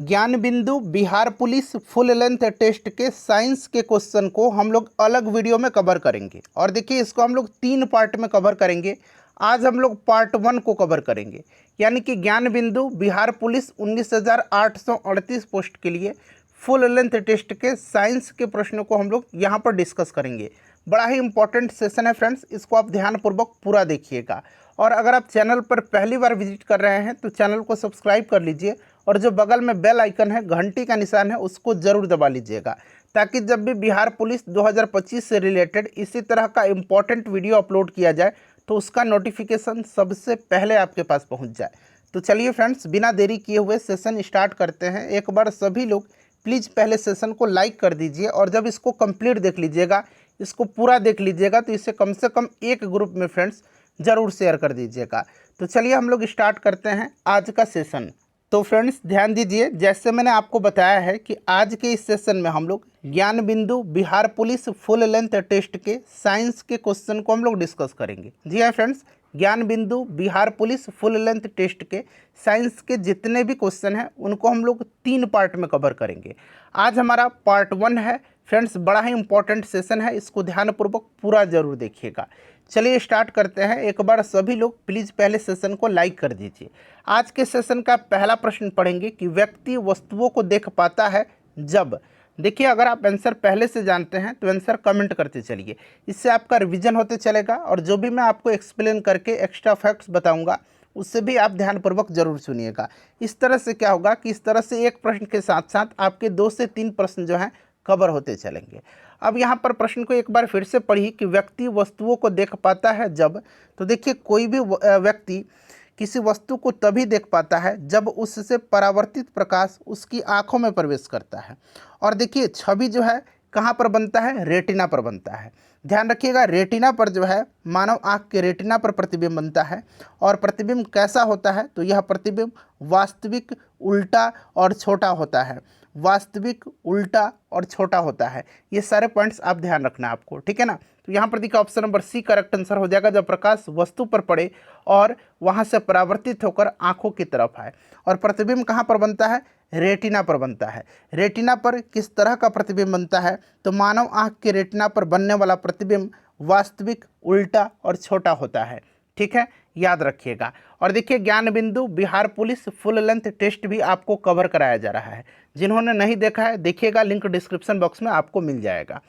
ज्ञान Bindu Bihar police full length test के science के क्वेश्चन को हम लोग अलग वीडियो में कवर करेंगे। और देखिए इसको हम लोग 3 पार्ट में कवर करेंगे। आज हम लोग पार्ट 1 को कवर करेंगे, यानी कि ज्ञान बिंदु बिहार पुलिस 19,838 पोस्ट के लिए फुल लेंथ टेस्ट के साइंस के प्रश्नों को हम लोग यहाँ पर डिस्कस करेंगे। बड़ा ही इंपॉर्टेंट सेशन है फ्रेंड्स, इसको आप ध्यानपूर्वक पूरा देखिएगा। और अगर आप चैनल पर पहली बार विजिट कर रहे हैं तो चैनल को सब्सक्राइब कर लीजिए और जो बगल में बेल आइकन है, घंटी का निशान है, उसको ज़रूर दबा लीजिएगा, ताकि जब भी बिहार पुलिस 2025 से रिलेटेड इसी तरह का इम्पॉर्टेंट वीडियो अपलोड किया जाए तो उसका नोटिफिकेशन सबसे पहले आपके पास पहुंच जाए। तो चलिए फ्रेंड्स, बिना देरी किए हुए सेशन स्टार्ट करते हैं। एक बार सभी लोग प्लीज़ पहले सेशन को लाइक कर दीजिए और जब इसको कंप्लीट देख लीजिएगा, इसको पूरा देख लीजिएगा, तो इसे कम से कम एक ग्रुप में फ्रेंड्स ज़रूर शेयर कर दीजिएगा। तो चलिए हम लोग स्टार्ट करते हैं आज का सेशन। तो फ्रेंड्स ध्यान दीजिए, जैसे मैंने आपको बताया है कि आज के इस सेशन में हम लोग Gyan Bindu Bihar police full length test के साइंस के क्वेश्चन को हम लोग डिस्कस करेंगे। जी हाँ friends, Gyan Bindu Bihar police full length test के साइंस के जितने भी क्वेश्चन हैं उनको हम लोग 3 पार्ट में कवर करेंगे। आज हमारा पार्ट 1 है फ्रेंड्स, बड़ा ही इंपॉर्टेंट सेशन है, इसको ध्यानपूर्वक पूरा जरूर देखिएगा। चलिए स्टार्ट करते हैं। एक बार सभी लोग प्लीज़ पहले सेशन को लाइक कर दीजिए। आज के सेशन का पहला प्रश्न पढ़ेंगे कि व्यक्ति वस्तुओं को देख पाता है जब। देखिए, अगर आप आंसर पहले से जानते हैं तो आंसर कमेंट करते चलिए, इससे आपका रिवीजन होते चलेगा और जो भी मैं आपको एक्सप्लेन करके एक्स्ट्रा फैक्ट्स बताऊंगा उससे भी आप ध्यानपूर्वक जरूर सुनिएगा। इस तरह से क्या होगा कि इस तरह से एक प्रश्न के साथ साथ आपके 2 से 3 प्रश्न जो हैं कवर होते चलेंगे। अब यहाँ पर प्रश्न को एक बार फिर से पढ़िए कि व्यक्ति वस्तुओं को देख पाता है जब। तो देखिए, कोई भी व्यक्ति किसी वस्तु को तभी देख पाता है जब उससे परावर्तित प्रकाश उसकी आंखों में प्रवेश करता है। और देखिए, छवि जो है कहाँ पर बनता है? रेटिना पर बनता है। ध्यान रखिएगा, रेटिना पर जो है मानव आँख के रेटिना पर प्रतिबिंब बनता है। और प्रतिबिंब कैसा होता है? तो यह प्रतिबिंब वास्तविक, उल्टा और छोटा होता है। वास्तविक, उल्टा और छोटा होता है। ये सारे पॉइंट्स आप ध्यान रखना आपको, ठीक है ना। तो यहाँ पर देखिए option number C correct answer हो जाएगा, जब प्रकाश वस्तु पर पड़े और वहाँ से परावर्तित होकर आंखों की तरफ आए। और प्रतिबिंब कहाँ पर बनता है? रेटिना पर बनता है। रेटिना पर किस तरह का प्रतिबिंब बनता है? तो मानव आँख के रेटिना पर बनने वाला प्रतिबिंब वास्तविक, उल्टा और छोटा होता है, ठीक है, याद रखिएगा। और देखिए, Gyan Bindu Bihar police full length test भी आपको कवर कराया जा रहा है। जिन्होंने नहीं देखा है देखिएगा, लिंक डिस्क्रिप्शन बॉक्स में आपको मिल जाएगा।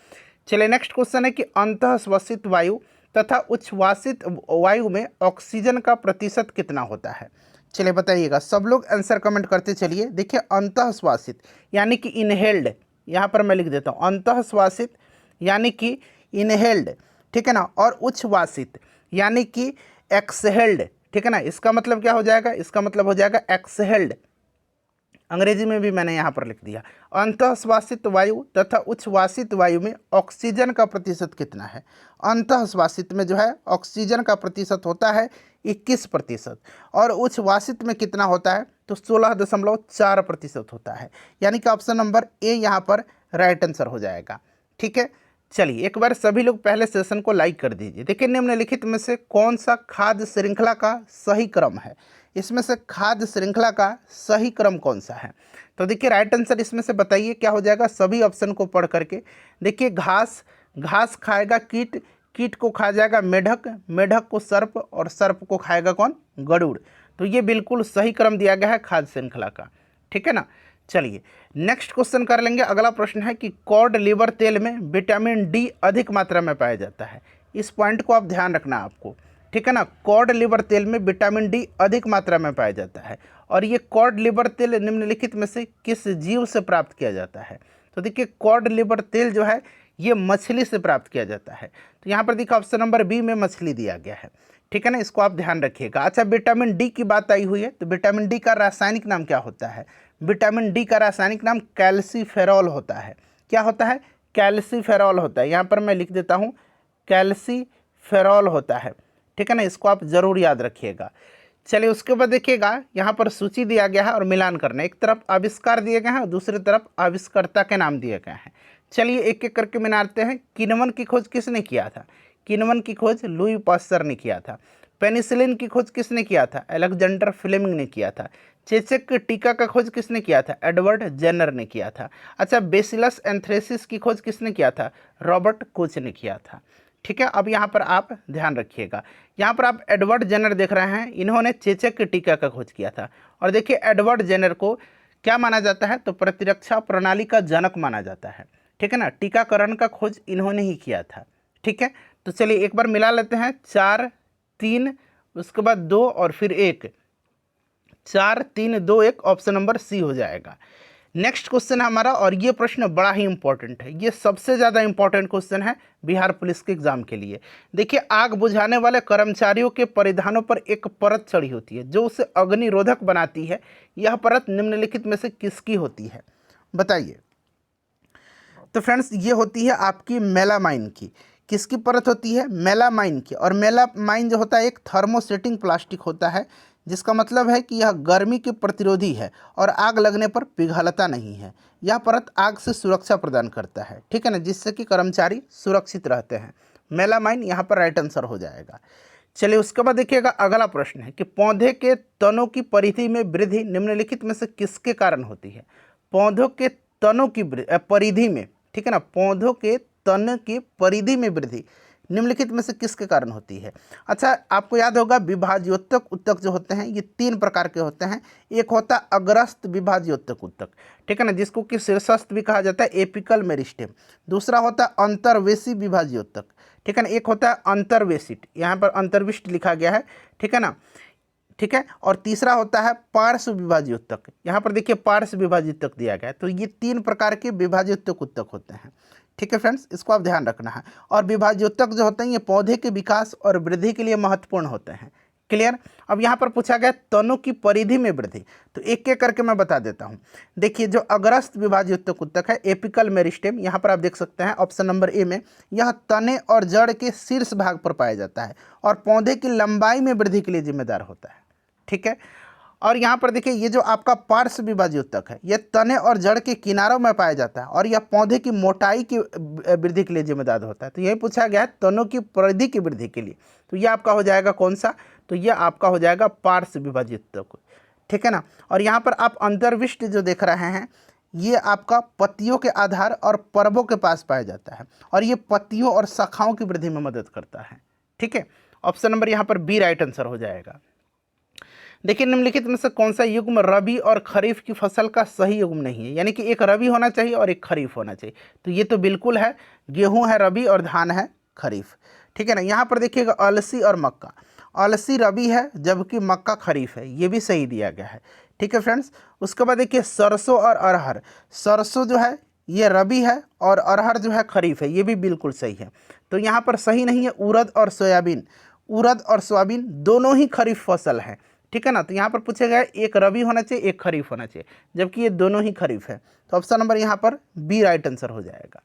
चलिए नेक्स्ट क्वेश्चन है कि अंतःश्वसित वायु तथा उच्छ्वासित वायु में ऑक्सीजन का प्रतिशत कितना होता है? चलिए बताइएगा, सब लोग आंसर कमेंट करते चलिए। देखिए, अंतःश्वासित यानी कि इनहेल्ड, यहाँ पर मैं लिख देता हूँ अंतःश्वासित यानी कि इनहेल्ड, ठीक है ना। और उच्छ्वासित यानी कि एक्सहेल्ड, ठीक है ना। इसका मतलब क्या हो जाएगा? इसका मतलब हो जाएगा एक्सहेल्ड। अंग्रेजी में भी मैंने यहाँ पर लिख दिया। अंतःश्वासित वायु तथा उच्छ्वासित वायु में ऑक्सीजन का प्रतिशत कितना है? अंतःश्वासित में जो है ऑक्सीजन का प्रतिशत होता है 21% और उच्छ्वासित में कितना होता है? तो 16.4% होता है। यानी कि ऑप्शन नंबर ए यहाँ पर राइट आंसर हो जाएगा, ठीक है। चलिए एक बार सभी लोग पहले सेशन को लाइक कर दीजिए। देखिए, निम्नलिखित में से कौन सा खाद्य श्रृंखला का सही क्रम है? इसमें से खाद्य श्रृंखला का सही क्रम कौन सा है? तो देखिए, राइट आंसर इसमें से बताइए क्या हो जाएगा सभी ऑप्शन को पढ़ करके। देखिए, घास, घास खाएगा कीट, कीट को खा जाएगा मेढक, मेढक को सर्प और सर्प को खाएगा कौन? गरुड़। तो ये बिल्कुल सही क्रम दिया गया है खाद्य श्रृंखला का, ठीक है ना। चलिए नेक्स्ट क्वेश्चन कर लेंगे। अगला प्रश्न है कि कॉड लिवर तेल में विटामिन डी अधिक मात्रा में पाया जाता है। इस पॉइंट को आप ध्यान रखना आपको, ठीक है ना। कॉड लिवर तेल में विटामिन डी अधिक मात्रा में पाया जाता है। और ये कॉड लिवर तेल निम्नलिखित में से किस जीव से प्राप्त किया जाता है? तो देखिए, कॉड लिवर तेल जो है ये मछली से प्राप्त किया जाता है। तो यहाँ पर देखिए ऑप्शन नंबर बी में मछली दिया गया है, ठीक है ना। इसको आप ध्यान रखिएगा। अच्छा, विटामिन डी की बात आई हुई है, तो विटामिन डी का रासायनिक नाम क्या होता है? विटामिन डी का रासायनिक नाम कैल्सीफेरॉल होता है। क्या होता है? कैल्सीफेरॉल होता है। यहाँ पर मैं लिख देता हूँ कैल्सीफेरॉल होता है, ठीक है ना। इसको आप जरूर याद रखिएगा। चलिए उसके बाद देखिएगा, यहाँ पर सूची दिया गया है और मिलान करना। एक तरफ आविष्कार दिए गए हैं और दूसरी तरफ आविष्कर्ता के नाम दिए गए हैं। चलिए एक एक करके मिलाते हैं। किण्वन की खोज किसने किया था? किण्वन की खोज लुई पास्चर ने किया था। पेनिसिलिन की खोज किसने किया था? अलेक्जेंडर फ्लेमिंग ने किया था। चेचक के टीका का खोज किसने किया था? एडवर्ड जेनर ने किया था। अच्छा, बेसिलस एंथ्रेसिस की खोज किसने किया था? रॉबर्ट कोच ने किया था। ठीक है, अब यहाँ पर आप ध्यान रखिएगा, यहाँ पर आप एडवर्ड जेनर देख रहे हैं, इन्होंने चेचक के टीका का खोज किया था। और देखिए एडवर्ड जेनर को क्या माना जाता है? तो प्रतिरक्षा प्रणाली का जनक माना जाता है। ठीक है ना, टीकाकरण का खोज इन्होंने ही किया था। ठीक है, तो चलिए एक बार मिला लेते हैं, 4 3 उसके बाद 2 और फिर 1, 4 3 2 1, ऑप्शन नंबर सी हो जाएगा। नेक्स्ट क्वेश्चन है हमारा, और ये प्रश्न बड़ा ही इंपॉर्टेंट है, ये सबसे ज़्यादा इंपॉर्टेंट क्वेश्चन है बिहार पुलिस के एग्जाम के लिए। देखिए, आग बुझाने वाले कर्मचारियों के परिधानों पर एक परत चढ़ी होती है जो उसे अग्निरोधक बनाती है। यह परत निम्नलिखित में से किसकी होती है? बताइए। तो फ्रेंड्स, ये होती है आपकी मेलामाइन की। किसकी परत होती है? मेलामाइन की। और मेलामाइन जो होता है एक थर्मोसेटिंग प्लास्टिक होता है, जिसका मतलब है कि यह गर्मी के प्रतिरोधी है और आग लगने पर पिघलता नहीं है। यह परत आग से सुरक्षा प्रदान करता है, ठीक है ना, जिससे कि कर्मचारी सुरक्षित रहते हैं। मेलामाइन यहाँ पर राइट आंसर हो जाएगा। चलिए उसके बाद देखिएगा, अगला प्रश्न है कि पौधे के तनों की परिधि में वृद्धि निम्नलिखित में से किसके कारण होती है? पौधों के तनों की परिधि में, ठीक है ना, पौधों के तन की परिधि में वृद्धि निम्नलिखित में से किसके कारण होती है? अच्छा, आपको याद होगा विभाज्योतक उत्तक जो होते हैं ये 3 प्रकार के होते हैं। एक होता है अग्रस्त विभाज्योतक उत्तक, ठीक है ना, जिसको कि शीर्षस्थ भी कहा जाता है, एपिकल मेरिस्टेम। दूसरा होता है अंतर्वेशी विभाज्योतक, ठीक है ना। एक होता है अंतर्वेशिट, यहाँ पर अंतर्विष्ट लिखा गया है, ठीक है ना, ठीक है। और तीसरा होता है पार्श्व विभाज्योतक, यहाँ पर देखिए पार्श्व विभाज्योतक दिया गया है। तो ये 3 प्रकार के विभाज्योतक उत्तक होते हैं, ठीक है फ्रेंड्स, इसको आप ध्यान रखना है। और विभाज्योतक जो होते हैं ये पौधे के विकास और वृद्धि के लिए महत्वपूर्ण होते हैं। क्लियर? अब यहाँ पर पूछा गया तनों की परिधि में वृद्धि, तो एक एक करके मैं बता देता हूँ। देखिए, जो अग्रस्त विभाज्योतक उत्तक है एपिकल मेरिस्टेम, यहाँ पर आप देख सकते हैं ऑप्शन नंबर ए में, यह तने और जड़ के शीर्ष भाग पर पाया जाता है और पौधे की लंबाई में वृद्धि के लिए जिम्मेदार होता है, ठीक है। और यहाँ पर देखिए, ये जो आपका पार्श्व विभाज्योतक है यह तने और जड़ के किनारों में पाया जाता है और यह पौधे की मोटाई की वृद्धि के लिए जिम्मेदार होता है। तो यही पूछा गया है तनों की परिधि की वृद्धि के लिए, तो यह आपका हो जाएगा कौन सा? तो यह आपका हो जाएगा पार्श्व विभाज्योतक, ठीक है ना। और यहाँ पर आप अंतर्विष्ट जो देख रहे हैं ये आपका पत्तियों के आधार और पर्वों के पास पाया जाता है और ये पत्तियों और शाखाओं की वृद्धि में मदद करता है, ठीक है। ऑप्शन नंबर यहाँ पर बी राइट आंसर हो जाएगा। देखिए, निम्नलिखित में से कौन सा युग्म रबी और खरीफ की फसल का सही युग्म नहीं है? यानी कि एक रबी होना चाहिए और एक खरीफ होना चाहिए, तो ये तो बिल्कुल है, गेहूं है रबी और धान है खरीफ, ठीक है ना। यहाँ पर देखिएगा अलसी और मक्का, अलसी रबी है जबकि मक्का खरीफ है, ये भी सही दिया गया है, ठीक है फ्रेंड्स। उसके बाद देखिए सरसों और अरहर, सरसों जो है ये रबी है और अरहर जो है खरीफ है, ये भी बिल्कुल सही है। तो यहाँ पर सही नहीं है उड़द और सोयाबीन, उड़द और सोयाबीन दोनों ही खरीफ फसल है, ठीक है ना। तो यहाँ पर पूछा गया एक रबी होना चाहिए एक खरीफ होना चाहिए, जबकि ये दोनों ही खरीफ है। तो ऑप्शन नंबर यहाँ पर बी राइट आंसर हो जाएगा।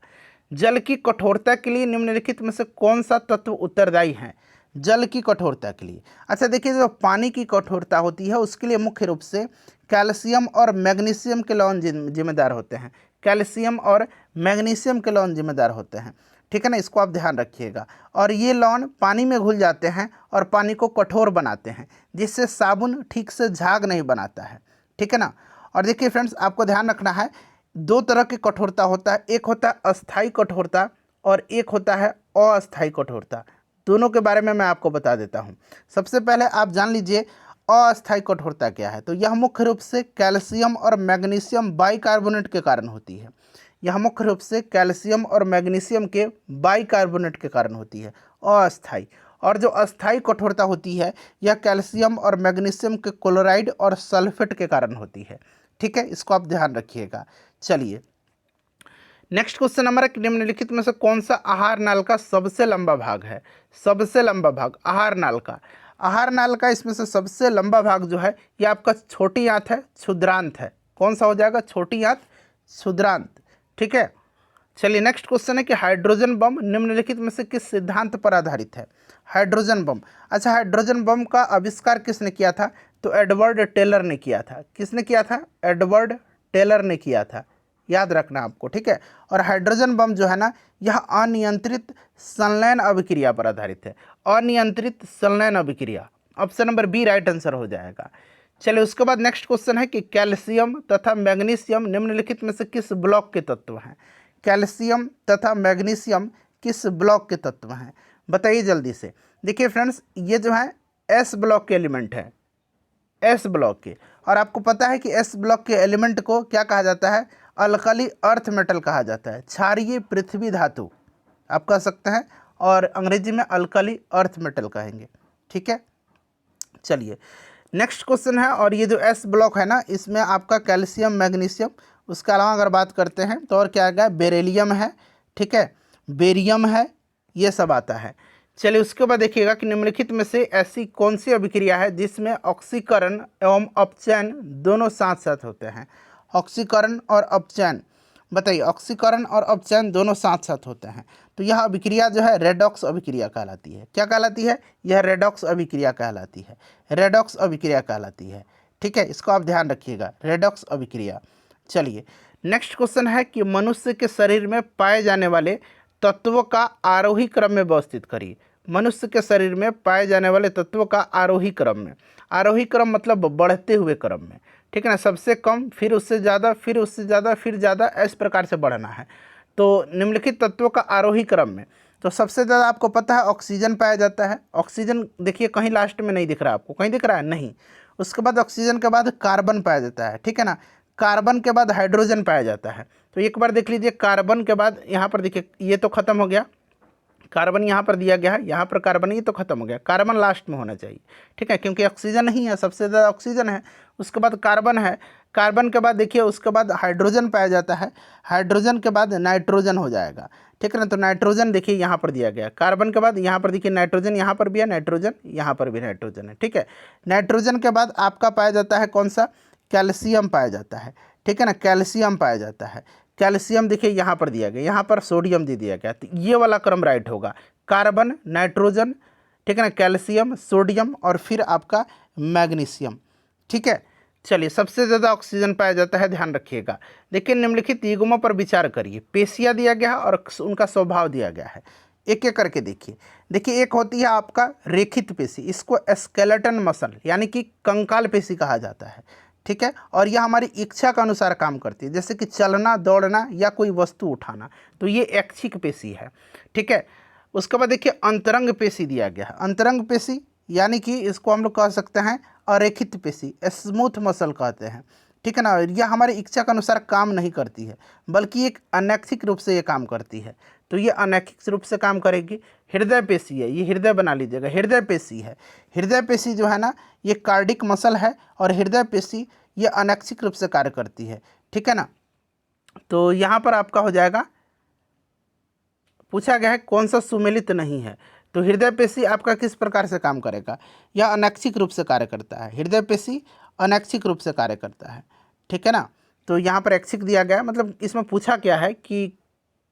जल की कठोरता के लिए निम्नलिखित में से कौन सा तत्व उत्तरदायी है? जल की कठोरता के लिए, अच्छा देखिए, जो पानी की कठोरता होती है उसके लिए मुख्य रूप से कैल्शियम और मैग्नीशियम के लवण जिम्मेदार होते हैं, कैल्शियम और मैग्नीशियम के लवण जिम्मेदार होते हैं, ठीक है ना, इसको आप ध्यान रखिएगा। और ये लवण पानी में घुल जाते हैं और पानी को कठोर बनाते हैं, जिससे साबुन ठीक से झाग नहीं बनाता है, ठीक है ना। और देखिए फ्रेंड्स, आपको ध्यान रखना है 2 तरह की कठोरता होता है, एक होता है अस्थायी कठोरता और एक होता है अस्थायी कठोरता। दोनों के बारे में मैं आपको बता देता हूँ। सबसे पहले आप जान लीजिए अस्थायी कठोरता क्या है। तो यह मुख्य रूप से कैल्शियम और मैग्नीशियम बाइकार्बोनेट के कारण होती है, यह मुख्य रूप से कैल्शियम और मैग्नीशियम के बाइकार्बोनेट के कारण होती है अस्थायी। और जो अस्थायी कठोरता होती है यह कैल्शियम और मैग्नीशियम के क्लोराइड और सल्फेट के कारण होती है, ठीक है, इसको आप ध्यान रखिएगा। चलिए नेक्स्ट क्वेश्चन नंबर है, निम्नलिखित में से कौन सा आहार नाल का सबसे लंबा भाग है? सबसे लंबा भाग आहार नाल का, आहार नाल का इसमें से सबसे लंबा भाग जो है ये आपका छोटी आंत है, क्षुद्रांत है। कौन सा हो जाएगा? छोटी आंत क्षुद्रांत, ठीक है। चलिए नेक्स्ट क्वेश्चन है कि हाइड्रोजन बम निम्नलिखित में से किस सिद्धांत पर आधारित है? हाइड्रोजन बम, अच्छा हाइड्रोजन बम का आविष्कार किसने किया था? तो एडवर्ड टेलर ने किया था। किसने किया था? एडवर्ड टेलर ने किया था, याद रखना आपको, ठीक है। और हाइड्रोजन बम जो है ना यह अनियंत्रित संलयन अभिक्रिया पर आधारित है, अनियंत्रित संलयन अभिक्रिया। Option number B right answer हो जाएगा। चलिए उसके बाद नेक्स्ट क्वेश्चन है कि कैल्शियम तथा मैग्नीशियम निम्नलिखित में से किस ब्लॉक के तत्व हैं। कैल्शियम तथा मैग्नीशियम किस ब्लॉक के तत्व हैं, बताइए जल्दी से। देखिए फ्रेंड्स, ये जो है एस ब्लॉक के एलिमेंट है, एस ब्लॉक के। और आपको पता है कि एस ब्लॉक के एलिमेंट को क्या कहा जाता है, अल्कली अर्थ मेटल कहा जाता है, क्षारीय पृथ्वी धातु आप कह सकते हैं, और अंग्रेजी में अल्कली अर्थ मेटल कहेंगे। ठीक है, चलिए नेक्स्ट क्वेश्चन है, और ये जो एस ब्लॉक है ना, इसमें आपका कैल्शियम मैग्नीशियम, उसके अलावा अगर बात करते हैं तो और क्या आ गया, बेरिलियम है, ठीक है, बेरियम है, ये सब आता है। चलिए उसके बाद देखिएगा कि निम्नलिखित में से ऐसी कौन सी अभिक्रिया है जिसमें ऑक्सीकरण एवं अपचयन दोनों साथ साथ होते हैं। ऑक्सीकरण और अपचयन, बताइए, ऑक्सीकरण और अपचयन दोनों साथ साथ होते हैं, तो यह अभिक्रिया जो है रेडॉक्स अभिक्रिया कहलाती है। क्या कहलाती है, यह रेडॉक्स अभिक्रिया कहलाती है, रेडॉक्स अभिक्रिया कहलाती है। ठीक है, इसको आप ध्यान रखिएगा, रेडॉक्स अभिक्रिया। चलिए नेक्स्ट क्वेश्चन है कि मनुष्य के शरीर में पाए जाने वाले तत्वों का आरोही क्रम में व्यवस्थित करिए। मनुष्य के शरीर में पाए जाने वाले तत्वों का आरोही क्रम में, आरोही क्रम मतलब बढ़ते हुए क्रम में, ठीक है ना, सबसे कम, फिर उससे ज़्यादा, फिर उससे ज़्यादा, फिर ज़्यादा, इस प्रकार से बढ़ना है। तो निम्नलिखित तत्वों का आरोही क्रम में, तो सबसे ज़्यादा आपको पता है ऑक्सीजन पाया जाता है। ऑक्सीजन देखिए कहीं लास्ट में नहीं दिख रहा, आपको कहीं दिख रहा है, नहीं। उसके बाद ऑक्सीजन के बाद कार्बन पाया जाता है, ठीक है ना, कार्बन के बाद हाइड्रोजन पाया जाता है। तो एक बार देख लीजिए, कार्बन के बाद यहाँ पर देखिए, ये तो खत्म हो गया, कार्बन यहाँ पर दिया गया है, यहाँ पर कार्बन, ये तो खत्म हो गया, कार्बन लास्ट में होना चाहिए, ठीक है, क्योंकि ऑक्सीजन नहीं है, सबसे ज़्यादा ऑक्सीजन है। उसके बाद कार्बन है, कार्बन के बाद देखिए उसके बाद हाइड्रोजन पाया जाता है, हाइड्रोजन के बाद नाइट्रोजन हो जाएगा, ठीक है ना। तो नाइट्रोजन देखिए यहाँ पर दिया गया, कार्बन के बाद यहाँ पर देखिए नाइट्रोजन, यहाँ पर भी है नाइट्रोजन, यहाँ पर भी नाइट्रोजन है, ठीक है। नाइट्रोजन के बाद आपका पाया जाता है कौन सा, कैल्शियम पाया जाता है, ठीक है ना, कैल्शियम पाया जाता है। कैल्शियम देखिए यहाँ पर दिया गया, यहाँ पर सोडियम दे दिया गया, तो ये वाला क्रम राइट होगा, कार्बन, नाइट्रोजन, ठीक है ना, कैल्शियम, सोडियम और फिर आपका मैग्नीशियम, ठीक है। चलिए सबसे ज़्यादा ऑक्सीजन पाया जाता है, ध्यान रखिएगा। देखिए निम्नलिखित युग्मों पर विचार करिए, पेशियाँ दिया गया है और उनका स्वभाव दिया गया है, एक एक करके देखिए। देखिए एक होती है आपका रेखित पेशी, इसको स्केलेटन मसल यानी कि कंकाल पेशी कहा जाता है, ठीक है, और यह हमारी इच्छा के अनुसार काम करती है, जैसे कि चलना, दौड़ना या कोई वस्तु उठाना, तो ये ऐच्छिक पेशी है, ठीक है। उसके बाद देखिए अंतरंग पेशी दिया गया है, अंतरंग पेशी यानी कि इसको हम लोग कह सकते हैं अरेखित पेशी, स्मूथ मसल कहते हैं, ठीक है ना। यह हमारी इच्छा के अनुसार काम नहीं करती है, बल्कि एक अनैच्छिक रूप से ये काम करती है, तो ये अनैच्छिक रूप से काम करेगी। हृदय पेशी है, ये हृदय बना लीजिएगा, हृदय पेशी है। हृदय पेशी जो है ना, ये कार्डिक मसल है, और हृदय पेशी ये अनैच्छिक रूप से कार्य करती है, ठीक है ना। तो यहाँ पर आपका हो जाएगा, पूछा गया है कौन सा सुमेलित नहीं है, तो हृदय पेशी आपका किस प्रकार से काम करेगा, यह अनैच्छिक रूप से कार्य करता है, हृदय पेशी अनैच्छिक रूप से कार्य करता है, ठीक है ना। तो यहाँ पर ऐच्छिक दिया गया है, मतलब इसमें पूछा क्या है कि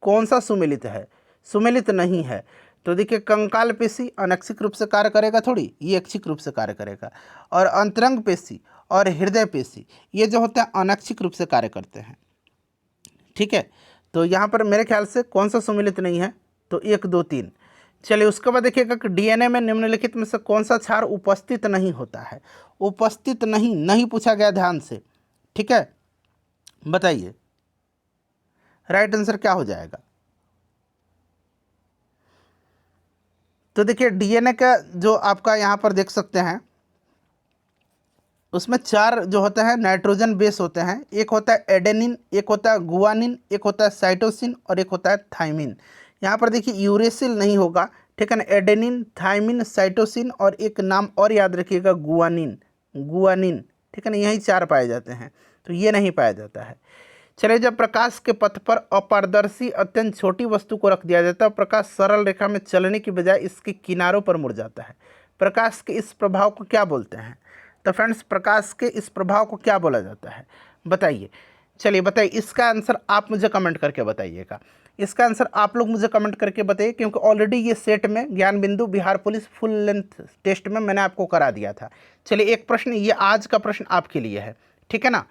कौन सा सुमेलित है, सुमेलित नहीं है। तो देखिए कंकाल पेशी अनैच्छिक रूप से कार्य करेगा थोड़ी, ये ऐच्छिक रूप से कार्य करेगा, और अंतरंग पेशी और हृदय पेशी ये जो होते हैं अनैच्छिक रूप से कार्य करते हैं, ठीक है। तो यहाँ पर मेरे ख्याल से कौन सा सुमेलित नहीं है, तो 1 2 3। चलिए उसके बाद देखिएगा कि डीएनए में निम्नलिखित में से कौन सा क्षार उपस्थित नहीं होता है, उपस्थित नहीं, नहीं पूछा गया, ध्यान से, ठीक है, बताइए राइट आंसर क्या हो जाएगा। तो देखिए डीएनए का जो आपका यहाँ पर देख सकते हैं, उसमें 4 जो होते हैं नाइट्रोजन बेस होते हैं, एक होता है एडेनिन, एक होता है गुआनिन, एक होता है साइटोसिन और एक होता है थाइमिन। यहाँ पर देखिए यूरेसिल नहीं होगा, ठीक है ना, एडेनिन, थाइमिन, साइटोसिन और एक नाम और याद रखिएगा गुआनिन, गुआनिन, ठीक है ना, यही 4 पाए जाते हैं, तो ये नहीं पाया जाता है। चलिए जब प्रकाश के पथ पर अपारदर्शी अत्यंत छोटी वस्तु को रख दिया जाता है, प्रकाश सरल रेखा में चलने की बजाय इसके किनारों पर मुड़ जाता है, प्रकाश के इस प्रभाव को क्या बोलते हैं। तो फ्रेंड्स प्रकाश के इस प्रभाव को क्या बोला जाता है, बताइए। चलिए बताइए, इसका आंसर आप मुझे कमेंट करके बताइएगा, इसका आंसर आप लोग मुझे कमेंट करके बताइए, क्योंकि ऑलरेडी ये सेट में Gyan Bindu Bihar police full length test में मैंने आपको करा दिया था। चलिए एक प्रश्न, ये आज का प्रश्न आपके लिए है, ठीक है ना।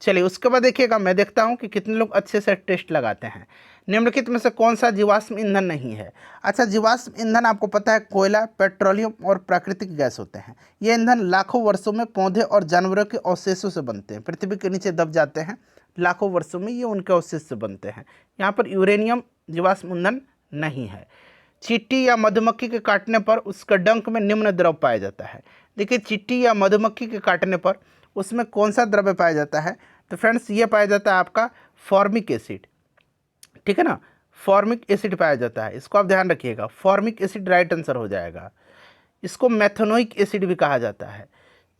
चलिए उसके बाद देखिएगा, मैं देखता हूँ कि कितने लोग अच्छे से टेस्ट लगाते हैं। निम्नलिखित में से कौन सा जीवाश्म ईंधन नहीं है? अच्छा, जीवाश्म ईंधन आपको पता है कोयला, पेट्रोलियम और प्राकृतिक गैस होते हैं। ये ईंधन लाखों वर्षों में पौधे और जानवरों के अवशेषों से बनते हैं, पृथ्वी के नीचे दब जाते हैं, लाखों वर्षों में ये उनके अवशेष से बनते हैं। यहाँ पर यूरेनियम जीवाश्म ईंधन नहीं है। चींटी या मधुमक्खी के काटने पर उसके डंक में निम्न द्रव पाया जाता है। देखिए, चींटी या मधुमक्खी के काटने पर उसमें कौन सा द्रव्य पाया जाता है? तो फ्रेंड्स, ये पाया जाता है आपका फॉर्मिक एसिड, ठीक है ना, फॉर्मिक एसिड पाया जाता है। इसको आप ध्यान रखिएगा, फॉर्मिक एसिड राइट आंसर हो जाएगा। इसको मेथनोइक एसिड भी कहा जाता है।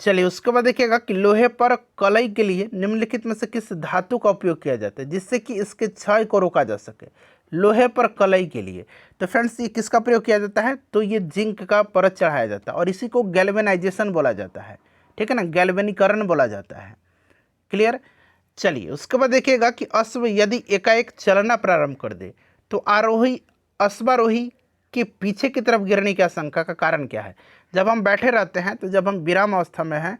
चलिए, उसके बाद देखिएगा कि लोहे पर कलई के लिए निम्नलिखित में से किस धातु का उपयोग किया जाता है जिससे कि इसके क्षय को रोका जा सके? लोहे पर कलई के लिए तो फ्रेंड्स ये किसका प्रयोग किया जाता है? तो ये जिंक का परत चढ़ाया जाता है और इसी को गैल्वेनाइजेशन बोला जाता है, ठीक है ना, गैल्वेनीकरण बोला जाता है। क्लियर? चलिए, उसके बाद देखिएगा कि अश्व यदि एकाएक चलना प्रारंभ कर दे तो आरोही अश्वारोही के पीछे की तरफ गिरने की आशंका का कारण क्या है? जब हम बैठे रहते हैं तो जब हम विराम अवस्था में हैं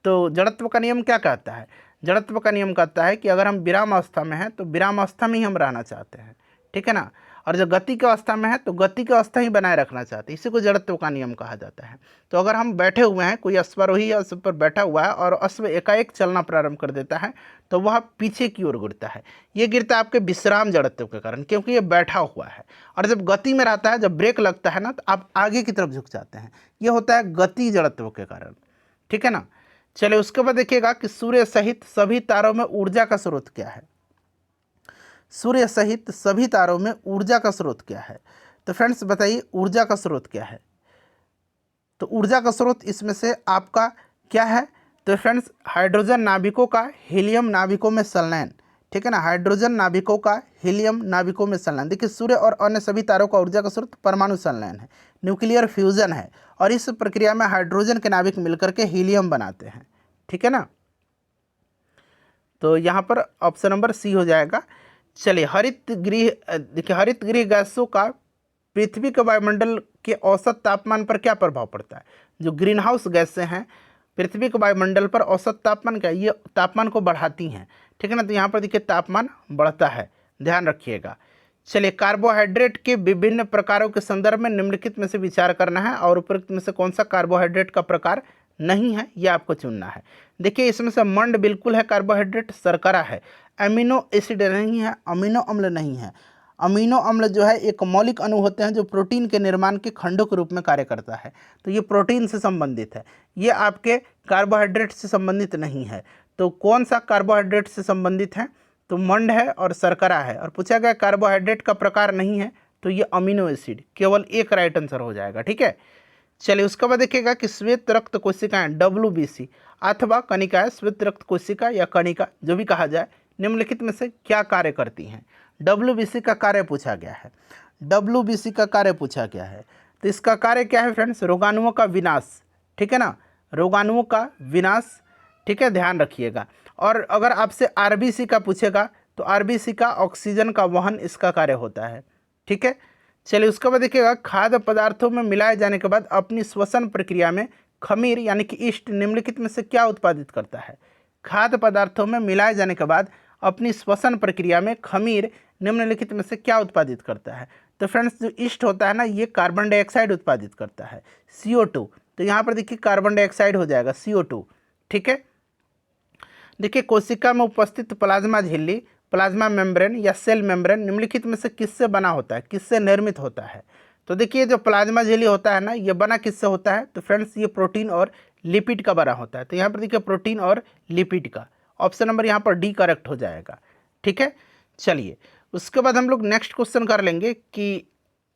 तो जड़त्व का नियम क्या कहता है? जड़त्व का नियम कहता है कि अगर हम विराम अवस्था में हैं तो विराम अवस्था में ही हम रहना चाहते हैं, ठीक है ना, और जब गति की अवस्था में है तो गति की अवस्था ही बनाए रखना चाहते हैं। इसी को जड़त्व का नियम कहा जाता है। तो अगर हम बैठे हुए हैं, कोई अश्वारोही अश्व पर बैठा हुआ है और अश्व एकाएक चलना प्रारंभ कर देता है तो वह पीछे की ओर गिरता है। ये गिरता है आपके विश्राम जड़त्व के कारण, क्योंकि ये बैठा हुआ है। और जब गति में रहता है, जब ब्रेक लगता है ना, तो आप आगे की तरफ झुक जाते हैं। ये होता है गति जड़त्व के कारण, ठीक है ना। चलिए, उसके बाद देखिएगा कि सूर्य सहित सभी तारों में ऊर्जा का स्रोत क्या है? सूर्य सहित सभी तारों में ऊर्जा का स्रोत क्या है? तो फ्रेंड्स बताइए, ऊर्जा का स्रोत क्या है? तो ऊर्जा का स्रोत इसमें से आपका क्या है? तो फ्रेंड्स, हाइड्रोजन नाभिकों का हीलियम नाभिकों में संलयन, ठीक है ना, हाइड्रोजन नाभिकों का हीलियम नाभिकों में संलयन। देखिए, सूर्य और अन्य सभी तारों का ऊर्जा का स्रोत परमाणु संलयन है, न्यूक्लियर फ्यूजन है, और इस प्रक्रिया में हाइड्रोजन के नाभिक मिलकर के हीलियम बनाते हैं, ठीक है ना। तो यहाँ पर ऑप्शन नंबर सी हो जाएगा। चलिए, हरित गृह, देखिए, हरित गृह गैसों का पृथ्वी के वायुमंडल के औसत तापमान पर क्या प्रभाव पड़ता है? जो ग्रीन हाउस गैसें हैं पृथ्वी के वायुमंडल पर औसत तापमान क्या, ये तापमान को बढ़ाती हैं, ठीक है ना। तो यहाँ पर देखिए तापमान बढ़ता है, ध्यान रखिएगा। चलिए, कार्बोहाइड्रेट के विभिन्न प्रकारों के संदर्भ में निम्नलिखित में से विचार करना है और उपरोक्त में से कौन सा कार्बोहाइड्रेट का प्रकार नहीं है, ये आपको चुनना है। देखिए, इसमें से मंड बिल्कुल है कार्बोहाइड्रेट, शर्करा है, अमीनो एसिड नहीं है, अमीनो अम्ल नहीं है। अमीनो अम्ल जो है एक मौलिक अणु होते हैं जो प्रोटीन के निर्माण के खंडों के रूप में कार्य करता है, तो ये प्रोटीन से संबंधित है, ये आपके कार्बोहाइड्रेट से संबंधित नहीं है। तो कौन सा कार्बोहाइड्रेट से संबंधित है? तो मंड है और शर्करा है। और पूछा गया कार्बोहाइड्रेट का प्रकार नहीं है, तो ये अमीनो एसिड, केवल एक राइट आंसर हो जाएगा, ठीक है। चलिए, उसके बाद देखिएगा कि श्वेत रक्त कोशिकाएं WBC अथवा कणिकाएं, श्वेत रक्त कोशिका या कणिका जो भी कहा जाए, निम्नलिखित में से क्या कार्य करती हैं? WBC का कार्य पूछा गया है, WBC का कार्य पूछा गया है। तो इसका कार्य क्या है फ्रेंड्स? रोगाणुओं का विनाश, ठीक है ना, रोगाणुओं का विनाश, ठीक है, ध्यान रखिएगा। और अगर आपसे RBC का पूछेगा तो RBC का ऑक्सीजन का वहन इसका कार्य होता है, ठीक है। चलिए, उसके बाद देखिएगा खाद्य पदार्थों में मिलाए जाने के बाद अपनी श्वसन प्रक्रिया में खमीर यानी कि ईस्ट निम्नलिखित में से क्या उत्पादित करता है? खाद्य पदार्थों में मिलाए जाने के बाद अपनी श्वसन प्रक्रिया में खमीर निम्नलिखित में से क्या उत्पादित करता है? तो फ्रेंड्स, जो ईस्ट होता है ना, ये कार्बन डाइऑक्साइड उत्पादित करता है, CO2। तो यहाँ पर देखिए कार्बन डाइऑक्साइड हो जाएगा CO2, ठीक है। देखिए, कोशिका में उपस्थित प्लाज्मा झिल्ली, प्लाज्मा मेम्ब्रेन या सेल मेम्ब्रेन निम्नलिखित में से किससे बना होता है, किससे निर्मित होता है? तो देखिए, जो प्लाज्मा झिल्ली होता है ना, ये बना किससे होता है? तो फ्रेंड्स, ये प्रोटीन और लिपिड का बना होता है। तो यहाँ पर देखिए प्रोटीन और लिपिड का, ऑप्शन नंबर यहाँ पर डी करेक्ट हो जाएगा, ठीक है। चलिए, उसके बाद हम लोग नेक्स्ट क्वेश्चन कर लेंगे कि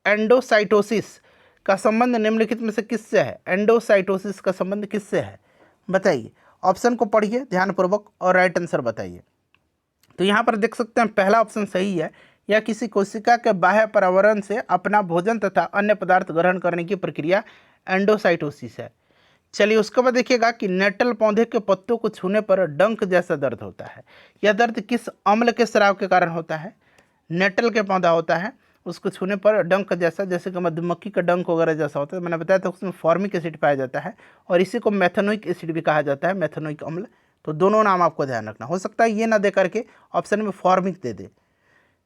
एंडोसाइटोसिस का संबंध निम्नलिखित में से किससे है? एंडोसाइटोसिस का संबंध किससे है, बताइए। ऑप्शन को पढ़िए ध्यानपूर्वक और राइट आंसर बताइए। तो यहाँ पर देख सकते हैं पहला ऑप्शन सही है, या किसी कोशिका के बाह्य पर्यावरण से अपना भोजन तथा अन्य पदार्थ ग्रहण करने की प्रक्रिया एंडोसाइटोसिस है। चलिए, उसके बाद देखिएगा कि नेटल पौधे के पत्तों को छूने पर डंक जैसा दर्द होता है। यह दर्द किस अम्ल के स्राव के कारण होता है? नेटल के पौधा होता है, उसको छूने पर डंक जैसा, जैसे कि मधुमक्खी का डंक वगैरह जैसा होता है। मैंने बताया था उसमें फॉर्मिक एसिड पाया जाता है और इसी को मेथनोइक एसिड भी कहा जाता है, मेथनोइक अम्ल। तो दोनों नाम आपको ध्यान रखना, हो सकता है ये ना दे करके ऑप्शन में फॉर्मिक दे दे,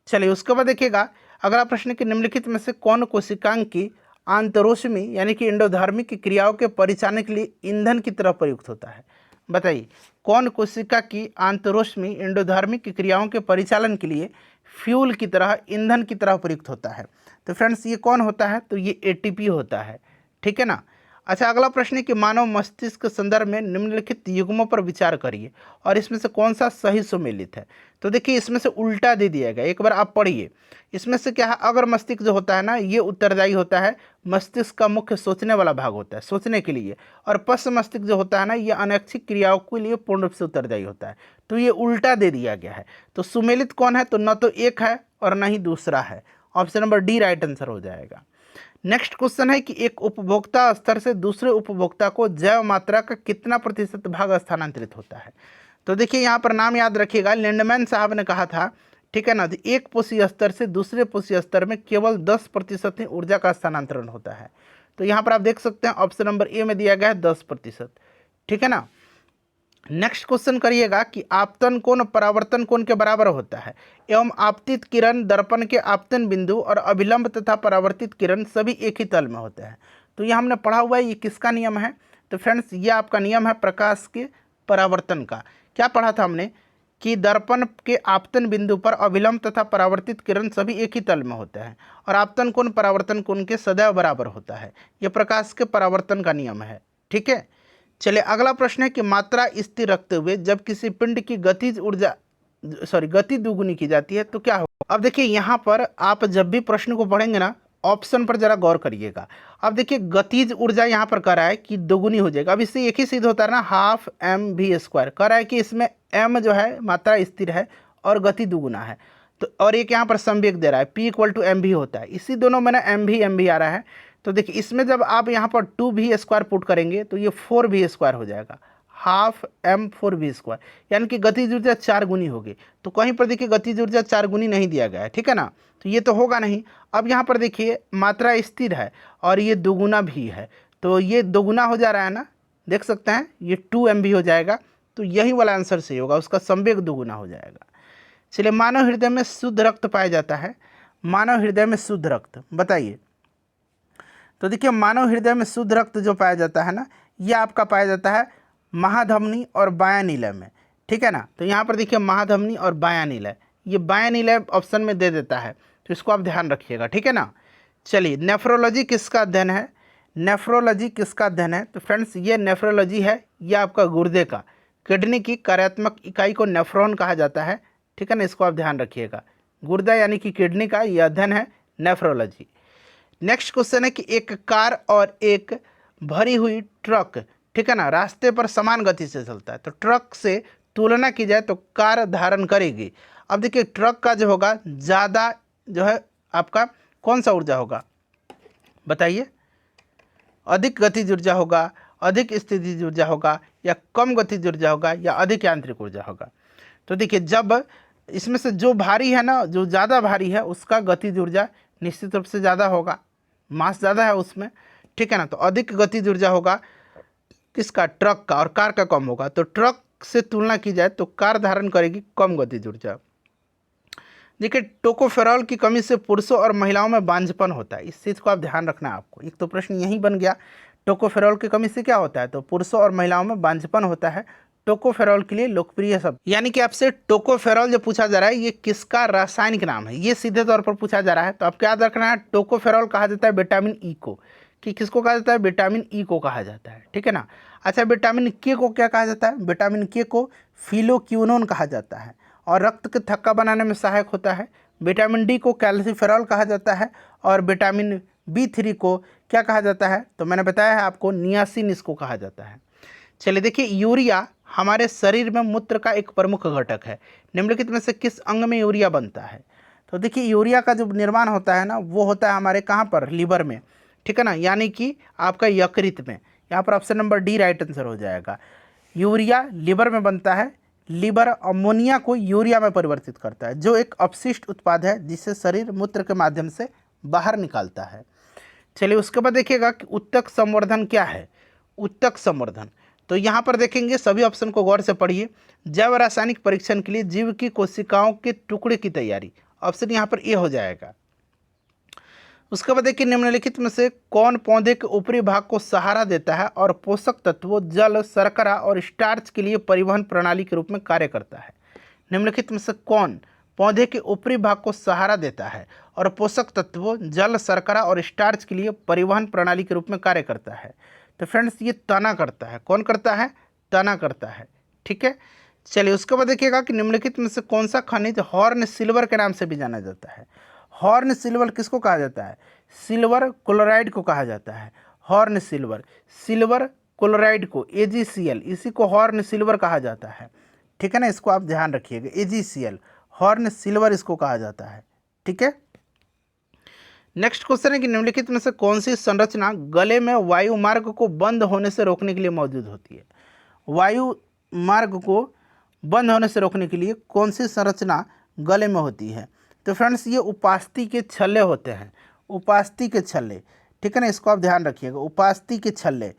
चलिए उसके बाद देखिएगा अगला प्रश्न है कि निम्नलिखित में से कौन कोशिकांग की आंतरोष्मी यानी कि एंडोधर्मिक की क्रियाओं के परिचालन के लिए ईंधन की तरह प्रयुक्त होता है। बताइए कौन कोशिका की आंतरोष्मी एंडोधर्मिक की क्रियाओं के परिचालन के लिए फ्यूल की तरह ईंधन की तरह प्रयुक्त होता है। तो फ्रेंड्स ये कौन होता है, तो ये एटीपी होता है, ठीक है ना। अच्छा अगला प्रश्न है कि मानव मस्तिष्क के संदर्भ में निम्नलिखित युग्मों पर विचार करिए और इसमें से कौन सा सही सुमेलित है। तो देखिए इसमें से उल्टा दे दिया गया, एक बार आप पढ़िए। इसमें से क्या है, अगर मस्तिष्क जो होता है ना ये उत्तरदायी होता है, मस्तिष्क का मुख्य सोचने वाला भाग होता है सोचने के लिए, और पश्च मस्तिष्क जो होता है ना ये अनैच्छिक क्रियाओं के लिए पूर्ण रूप से उत्तरदायी होता है। तो ये उल्टा दे दिया गया है। तो सुमेलित कौन है, तो न तो एक है और न ही दूसरा है। Option number D right answer हो जाएगा। नेक्स्ट क्वेश्चन है कि एक उपभोक्ता स्तर से दूसरे उपभोक्ता को जैव मात्रा का कितना प्रतिशत भाग स्थानांतरित होता है। तो देखिए यहाँ पर नाम याद रखिएगा, लिंडमैन साहब ने कहा था, ठीक है ना। तो एक पोषी स्तर से दूसरे पोषी स्तर में केवल 10% ही ऊर्जा का स्थानांतरण होता है। तो यहाँ पर आप देख सकते हैं ऑप्शन नंबर ए में दिया गया है 10%, ठीक है ना। नेक्स्ट क्वेश्चन करिएगा कि आपतन कोण परावर्तन कोण के बराबर होता है एवं आपतित किरण दर्पण के आपतन बिंदु और अभिलंब तथा परावर्तित किरण सभी एक ही तल में होते हैं। तो ये हमने पढ़ा हुआ है, ये किसका नियम है, तो फ्रेंड्स ये आपका नियम है प्रकाश के परावर्तन का। क्या पढ़ा था हमने कि दर्पण के आपतन बिंदु पर अभिलंब तथा परावर्तित किरण सभी एक ही तल में होते हैं और आपतन कोण परावर्तन कोण के सदैव बराबर होता है। ये प्रकाश के परावर्तन का नियम है, ठीक है। चलिए अगला प्रश्न है कि मात्रा स्थिर रखते हुए जब किसी पिंड की गति दुगुनी की जाती है तो क्या होगा। अब देखिए यहाँ पर आप जब भी प्रश्न को पढ़ेंगे ना ऑप्शन पर जरा गौर करिएगा। अब देखिए गतिज ऊर्जा यहाँ पर कह रहा है कि दोगुनी हो जाएगा। अब इससे एक ही सिद्ध होता है ना, हाफ mv² कह रहा है कि इसमें m जो है मात्रा स्थिर है और गति दुगुना है। तो और एक यहाँ पर संवेग दे रहा है p = mv होता है, इसी दोनों में ना mv आ रहा है। तो देखिए इसमें जब आप यहाँ पर 2v² पुट करेंगे तो ये 4v² हो जाएगा, हाफ m4v², यानी कि गतिज ऊर्जा 4 गुनी होगी। तो कहीं पर देखिए गतिज ऊर्जा 4 गुनी नहीं दिया गया है, ठीक है ना, तो ये तो होगा नहीं। अब यहाँ पर देखिए मात्रा स्थिर है और ये दोगुना भी है, तो ये दोगुना हो जा रहा है ना, देख सकते हैं ये 2mv हो जाएगा। तो यही वाला आंसर सही होगा, उसका संवेग दोगुना हो जाएगा। चलिए मानव हृदय में शुद्ध रक्त पाया जाता है, मानव हृदय में शुद्ध रक्त बताइए। तो देखिए मानव हृदय में शुद्ध रक्त जो पाया जाता है ना ये आपका पाया जाता है महाधमनी और बायानीलय में, ठीक है ना। तो यहाँ पर देखिए महाधमनी और बायानीलय, ये बायानीलय ऑप्शन में दे देता है, तो इसको आप ध्यान रखिएगा, ठीक है ना। चलिए नेफ्रोलॉजी किसका अध्ययन है, नेफ्रोलॉजी किसका अध्ययन है, तो फ्रेंड्स ये नेफ्रोलॉजी है, ये आपका गुर्दे का, किडनी की कार्यात्मक इकाई को नेफ्रॉन कहा जाता है, ठीक है ना, इसको आप ध्यान रखिएगा। गुर्दा यानी कि किडनी का ये अध्ययन है नेफ्रोलॉजी। नेक्स्ट क्वेश्चन है कि एक कार और एक भरी हुई ट्रक, ठीक है ना, रास्ते पर समान गति से चलता है, तो ट्रक से तुलना की जाए तो कार धारण करेगी। अब देखिए ट्रक का जो होगा ज़्यादा जो है आपका कौन सा ऊर्जा होगा बताइए, अधिक गतिज ऊर्जा होगा, अधिक स्थितिज ऊर्जा होगा, या कम गतिज ऊर्जा होगा, या अधिक यांत्रिक ऊर्जा होगा। तो देखिए जब इसमें से जो भारी है ना, जो ज़्यादा भारी है उसका गतिज ऊर्जा निश्चित रूप से ज़्यादा होगा, मास ज़्यादा है उसमें, ठीक है ना। तो अधिक गतिज ऊर्जा होगा किसका, ट्रक का, और कार का कम होगा। तो ट्रक से तुलना की जाए तो कार धारण करेगी कम गतिज ऊर्जा। देखिए टोकोफेरॉल की कमी से पुरुषों और महिलाओं में बांझपन होता है, इस चीज़ को आप ध्यान रखना है आपको। एक तो प्रश्न यही बन गया, टोकोफेरॉल की कमी से क्या होता है, तो पुरुषों और महिलाओं में बांझपन होता है। टोकोफेरॉल के लिए लोकप्रिय शब्द, यानी कि आपसे टोकोफेरॉल जो पूछा जा रहा है ये किसका रासायनिक नाम है, ये सीधे तौर पर पूछा जा रहा है। तो आपको याद रखना है टोकोफेरॉल कहा जाता है विटामिन ई को, कि किसको कहा जाता है, विटामिन ई को कहा जाता है, ठीक है ना। अच्छा विटामिन के को क्या कहा जाता है, विटामिन के को फिलोक्विनोन कहा जाता है और रक्त के थक्का बनाने में सहायक होता है। विटामिन डी को कैल्सीफेरॉल कहा जाता है और विटामिन B3 को क्या कहा जाता है, तो मैंने बताया है आपको नियासिन इसको कहा जाता है। चलिए देखिए यूरिया हमारे शरीर में मूत्र का एक प्रमुख घटक है, निम्नलिखित में से किस अंग में यूरिया बनता है। तो देखिए यूरिया का जो निर्माण होता है ना वो होता है हमारे कहाँ पर, लीवर में, ठीक है ना, यानी कि आपका यकृत में। यहाँ पर option number D right answer हो जाएगा। यूरिया लीवर में बनता है, लीवर अमोनिया को यूरिया में परिवर्तित करता है, जो एक अपशिष्ट उत्पाद है जिसे शरीर मूत्र के माध्यम से बाहर निकालता है। चलिए उसके बाद देखिएगा कि उत्तक संवर्धन क्या है, उत्तक संवर्धन। तो यहाँ पर देखेंगे सभी ऑप्शन को गौर से पढ़िए। जैव रासायनिक परीक्षण के लिए जीव की कोशिकाओं के टुकड़े की तैयारी ऑप्शन यहाँ पर ए हो जाएगा। उसके बाद देखिए निम्नलिखित में से कौन पौधे के ऊपरी भाग को सहारा देता है और पोषक तत्वों जल, शर्करा और स्टार्च के लिए परिवहन प्रणाली के रूप में कार्य करता है। निम्नलिखित में से कौन पौधे के ऊपरी भाग को सहारा देता है और पोषक तत्वों जल, शर्करा और स्टार्च के लिए परिवहन प्रणाली के रूप में कार्य करता है? तो फ्रेंड्स ये तना करता है। कौन करता है? तना करता है। ठीक है, चलिए उसके बाद देखिएगा कि निम्नलिखित में से कौन सा खनिज हॉर्न सिल्वर के नाम से भी जाना जाता है? हॉर्न सिल्वर किसको कहा जाता है? सिल्वर क्लोराइड को कहा जाता है। हॉर्न सिल्वर, सिल्वर क्लोराइड को AgCl, इसी को हॉर्न सिल्वर कहा जाता है। ठीक है ना, इसको आप ध्यान रखिएगा, AgCl हॉर्न सिल्वर इसको कहा जाता है। ठीक है, नेक्स्ट क्वेश्चन है कि निम्नलिखित में से कौन सी संरचना गले में वायु मार्ग को बंद होने से रोकने के लिए मौजूद होती है? वायु मार्ग को बंद होने से रोकने के लिए कौन सी संरचना गले में होती है? तो फ्रेंड्स ये उपास्थि के छल्ले होते हैं, उपास्थि के छल्ले। ठीक है ना, इसको आप ध्यान रखिएगा, उपास्थि के छल्ले।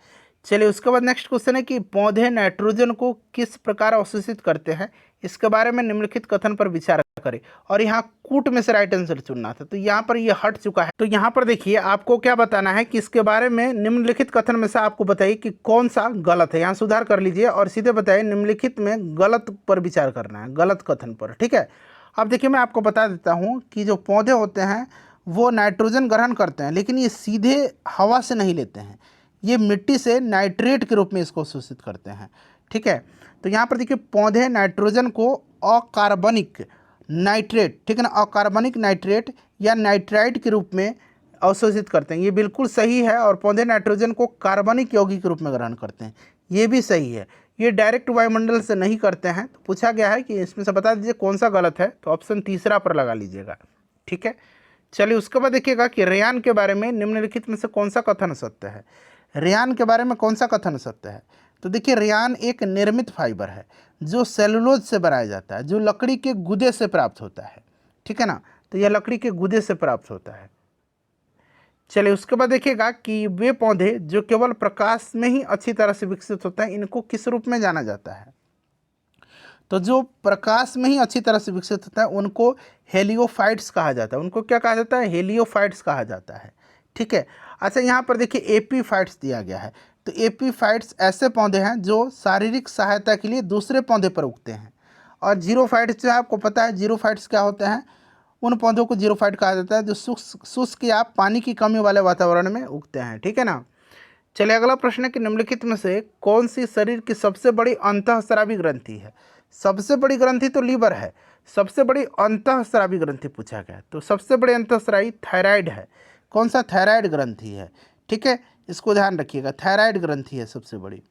चलिए उसके बाद नेक्स्ट क्वेश्चन है कि पौधे नाइट्रोजन को किस प्रकार अवशोषित करते हैं? इसके बारे में निम्नलिखित कथन पर विचार करें। और यहाँ कूट में से राइट आंसर चुनना था, तो यहाँ पर ये हट चुका है। तो यहाँ पर देखिए आपको क्या बताना है कि इसके बारे में निम्नलिखित कथन में से आपको बताइए कि कौन सा गलत है। यहाँ सुधार कर लीजिए और सीधे बताइए निम्नलिखित में गलत पर विचार करना है, गलत कथन पर। ठीक है, अब देखिए मैं आपको बता देता हूँ कि जो पौधे होते हैं वो नाइट्रोजन ग्रहण करते हैं, लेकिन ये सीधे हवा से नहीं लेते हैं, ये मिट्टी से नाइट्रेट के रूप में इसको शोषित करते हैं। ठीक है, तो यहाँ पर देखिए पौधे नाइट्रोजन को अकार्बनिक नाइट्रेट, ठीक है ना, अकार्बनिक नाइट्रेट या नाइट्राइड के रूप में अवशोषित करते हैं, ये बिल्कुल सही है। और पौधे नाइट्रोजन को कार्बनिक यौगिक के रूप में ग्रहण करते हैं, ये भी सही है। ये डायरेक्ट वायुमंडल से नहीं करते हैं। तो पूछा गया है कि इसमें से बता दीजिए कौन सा गलत है, तो ऑप्शन तीसरा पर लगा लीजिएगा। ठीक है, चलिए उसके बाद देखिएगा कि रेयान के बारे में निम्नलिखित में से कौन सा कथन सत्य है? रेयान के बारे में कौन सा कथन सत्य है? तो देखिए रेयान एक निर्मित फाइबर है जो सेलुलोज से बनाया जाता है, जो लकड़ी के गुदे से प्राप्त होता है। ठीक है ना, तो यह लकड़ी के गुदे से प्राप्त होता है। चलिए उसके बाद देखिएगा कि वे पौधे जो केवल प्रकाश में ही अच्छी तरह से विकसित होते हैं, इनको किस रूप में जाना जाता है? तो जो प्रकाश में ही अच्छी तरह से विकसित होता है उनको हेलियोफाइट्स कहा जाता है। उनको क्या कहा जाता है? हेलियोफाइट्स कहा जाता है। ठीक है, अच्छा यहाँ पर देखिए एपीफाइट्स दिया गया है। तो एपीफाइट्स ऐसे पौधे हैं जो शारीरिक सहायता के लिए दूसरे पौधे पर उगते हैं। और जीरोफाइट्स जो है आपको पता है जीरोफाइट्स क्या होते हैं? उन पौधों को जीरोफाइट कहा जाता है जो शुष्क या पानी की कमी वाले वातावरण में उगते हैं। ठीक है ना, चलिए अगला प्रश्न है कि निम्नलिखित में से कौन सी शरीर की सबसे बड़ी अंतःस्रावी ग्रंथि है? सबसे बड़ी ग्रंथि तो लीवर है, सबसे बड़ी अंतःस्रावी ग्रंथि पूछा गया, तो सबसे बड़ी अंतःस्रावी थायराइड है। कौन सा? थायराइड ग्रंथि है। ठीक है, इसको ध्यान रखिएगा, थायराइड ग्रंथि है सबसे बड़ी।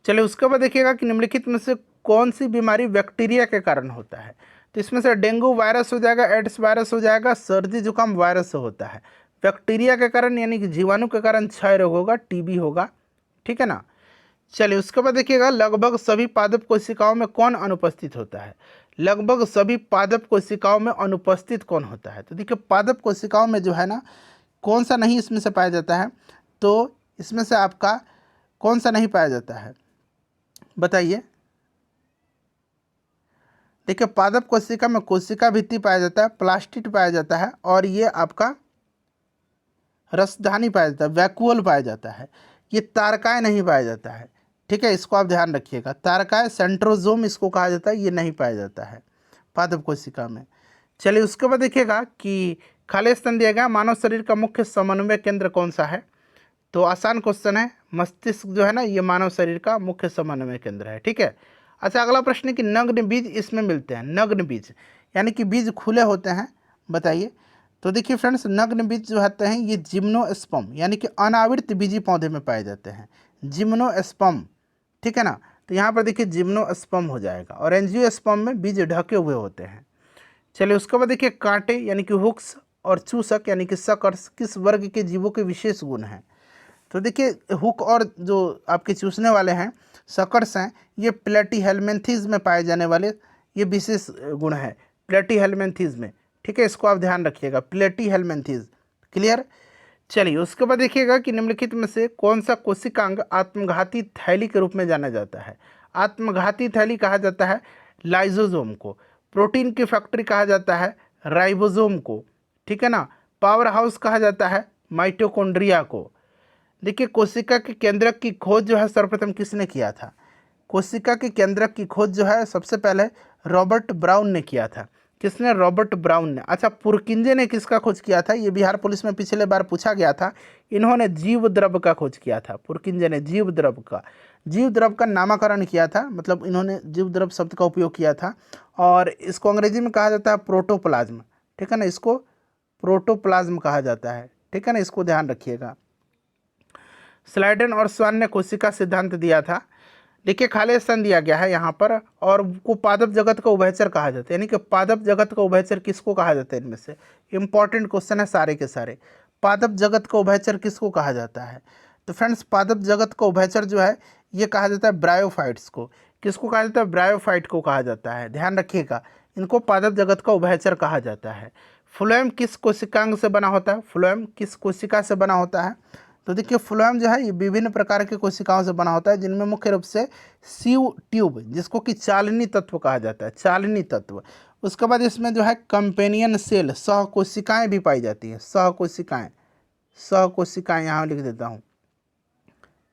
चलिए उसके बाद देखिएगा कि निम्नलिखित में से कौन सी बीमारी बैक्टीरिया के कारण होता है? तो इसमें से डेंगू वायरस हो जाएगा, एड्स वायरस हो जाएगा, सर्दी जुकाम वायरस से होता है। बैक्टीरिया के कारण यानी कि जीवाणु के कारण क्षय रोग होगा, टीबी होगा। ठीक है ना, चलिए उसके बाद देखिएगा लगभग सभी पादप कोशिकाओं में कौन अनुपस्थित होता है? लगभग सभी पादप कोशिकाओं में अनुपस्थित कौन होता है? तो देखिए पादप कोशिकाओं में जो है ना कौन सा नहीं इसमें से पाया जाता है? तो इसमें से आपका कौन सा नहीं पाया जाता है बताइए? देखिए पादप कोशिका में कोशिका भित्ति पाया जाता है, प्लास्टिड पाया जाता है और ये आपका रसधानी पाया जाता है, वैक्यूल पाया जाता है। ये तारकाय नहीं पाया जाता है। ठीक है, इसको आप ध्यान रखिएगा, तारकाय सेंट्रोजोम इसको कहा जाता है, ये नहीं पाया जाता है पादप कोशिका में। चलिए उसके बाद देखिएगा कि खाली स्थान दिया गया मानव शरीर का मुख्य समन्वय केंद्र कौन सा है? तो आसान क्वेश्चन है, मस्तिष्क जो है ना ये मानव शरीर का मुख्य समन्वय केंद्र है। ठीक है, अच्छा अगला प्रश्न है कि नग्न बीज इसमें मिलते हैं। नग्न बीज यानी कि बीज खुले होते हैं, बताइए। तो देखिए फ्रेंड्स नग्न बीज जो होते हैं ये जिम्नोस्पर्म यानी कि अनावृत बीजी पौधे में पाए जाते हैं, जिम्नोस्पर्म। ठीक है ना, तो यहाँ पर देखिए जिम्नोस्पर्म हो जाएगा और एंजियोस्पर्म में बीज ढके हुए होते हैं। चलिए उसके बाद देखिए कांटे यानी कि हुक्स और चूसक यानी कि सकर्स किस वर्ग के जीवों के विशेष गुण हैं? तो देखिए हुक और जो आपके चूसने वाले हैं सकर्स हैं, ये प्लेटीहेल्मिन्थीज में पाए जाने वाले ये विशेष गुण है, प्लेटीहेल्मिन्थीज में। ठीक है, इसको आप ध्यान रखिएगा, प्लेटीहेल्मिन्थीज। क्लियर? चलिए उसके बाद देखिएगा कि निम्नलिखित में से कौन सा कोशिकांग आत्मघाती थैली के रूप में जाना जाता है? आत्मघाती थैली कहा जाता है लाइजोसोम को। प्रोटीन की फैक्ट्री कहा जाता है राइबोसोम को, ठीक है ना। पावर हाउस कहा जाता है माइटोकॉन्ड्रिया को। देखिए कोशिका के केंद्रक की खोज जो है सर्वप्रथम किसने किया था? कोशिका के केंद्रक की खोज जो है सबसे पहले रॉबर्ट ब्राउन ने किया था। किसने? रॉबर्ट ब्राउन ने। अच्छा, पुरकिंजे ने किसका खोज किया था? ये बिहार पुलिस में पिछले बार पूछा गया था। इन्होंने जीव द्रव का खोज किया था। पुरकिंजे ने जीव द्रव का नामकरण किया था, मतलब इन्होंने जीव द्रव शब्द का उपयोग किया था। और इसको अंग्रेजी में कहा जाता है प्रोटोप्लाज्म, ठीक है ना, इसको प्रोटोप्लाज्म कहा जाता है, ठीक है ना, इसको ध्यान रखिएगा। स्लाइडन और स्वान ने कोशिका सिद्धांत दिया था। देखिए खाली स्थान दिया गया है यहाँ पर, और को पादप जगत का उभयचर कहा जाता है। यानी कि पादप जगत का उभयचर किसको कहा जाता है? इनमें से इंपॉर्टेंट क्वेश्चन है सारे के सारे। पादप जगत का उभयचर किसको कहा जाता है? तो फ्रेंड्स पादप जगत का उभयचर जो है ये कहा जाता है ब्रायोफाइट्स को। किसको कहा जाता है? ब्रायोफाइट को कहा जाता है, ध्यान रखिएगा। इनको पादप जगत का उभयचर कहा जाता है। फ्लोएम किस कोशिकांग से बना होता है? फ्लोएम किस कोशिका से बना होता है? तो देखिए फ्लोएम जो है ये विभिन्न प्रकार के कोशिकाओं से बना होता है, जिनमें मुख्य रूप से सीव ट्यूब, जिसको कि चालनी तत्व कहा जाता है, चालनी तत्व। उसके बाद इसमें जो है कंपेनियन सेल, सहकोशिकाएं भी पाई जाती हैं। सहकोशिकाएं यहाँ लिख देता हूँ,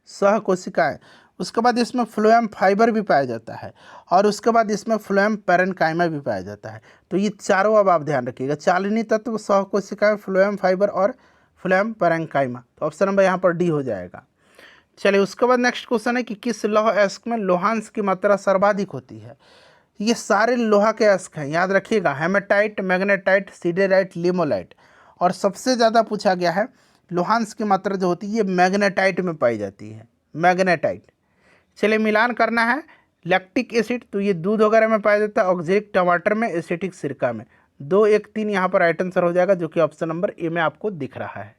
सहकोशिकाएं। उसके बाद इसमें फ्लोएम फाइबर भी पाया जाता है, और उसके बाद इसमें फ्लोएम पैरेन्काइमा भी पाया जाता है। तो ये चारों अब आप ध्यान रखिएगा, चालनी तत्व, सहकोशिकाएं, फ्लोएम फाइबर और फ्लोएम पैरेन्काइमा। तो ऑप्शन नंबर यहाँ पर डी हो जाएगा। चलिए उसके बाद नेक्स्ट क्वेश्चन है कि किस लौह अयस्क में लोहांश की मात्रा सर्वाधिक होती है? ये सारे लोहा के अयस्क हैं, याद रखिएगा, हेमेटाइट, मैग्नेटाइट, सिडेराइट, लिमोलाइट। और सबसे ज़्यादा पूछा गया है लोहांश की मात्रा जो होती है ये मैग्नेटाइट में पाई जाती है, मैग्नेटाइट। चलिए मिलान करना है लैक्टिक एसिड, तो ये दूध वगैरह में पाया जाता है, ऑक्जेलिक टमाटर में, एसिटिक सिरका में। 2, 1, 3 यहाँ पर राइट आंसर हो जाएगा, जो कि ऑप्शन नंबर ए में आपको दिख रहा है।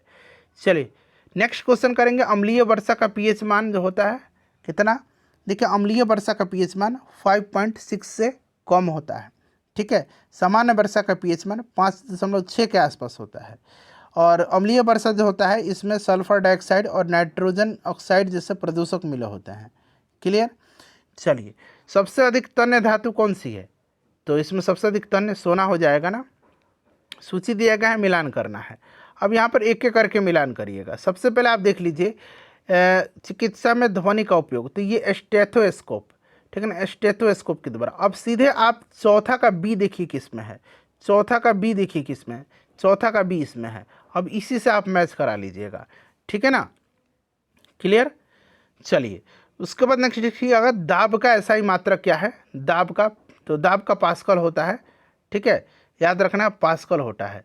चलिए नेक्स्ट क्वेश्चन करेंगे। अम्लीय वर्षा का पीएच मान जो होता है कितना? देखिए अम्लीय वर्षा का पीएच मान 5.6 से कम होता है, ठीक है। सामान्य वर्षा का पीएच मान 5.6 के आसपास होता है। और अम्लीय वर्षा जो होता है इसमें सल्फर डाइऑक्साइड और नाइट्रोजन ऑक्साइड जैसे प्रदूषक मिले होते हैं। क्लियर? चलिए सबसे अधिक तन्य धातु कौन सी है? तो इसमें सबसे अधिक तन्य सोना हो जाएगा ना। सूची दिया गया है, मिलान करना है। अब यहाँ पर एक एक करके मिलान करिएगा। सबसे पहले आप देख लीजिए चिकित्सा में ध्वनि का उपयोग, तो ये स्टेथोस्कोप, ठीक है ना, स्टेथोस्कोप के द्वारा। अब सीधे आप चौथा का बी देखिए किस में है, चौथा का बी देखिए किस में है, चौथा का बी इसमें है। अब इसी से आप मैच करा लीजिएगा, ठीक है ना। क्लियर? चलिए उसके बाद नेक्स्ट देखिए, अगर दाब का ऐसा ही मात्रक क्या है? दाब का, तो दाब का पास्कल होता है, ठीक है, याद रखना पास्कल होता है।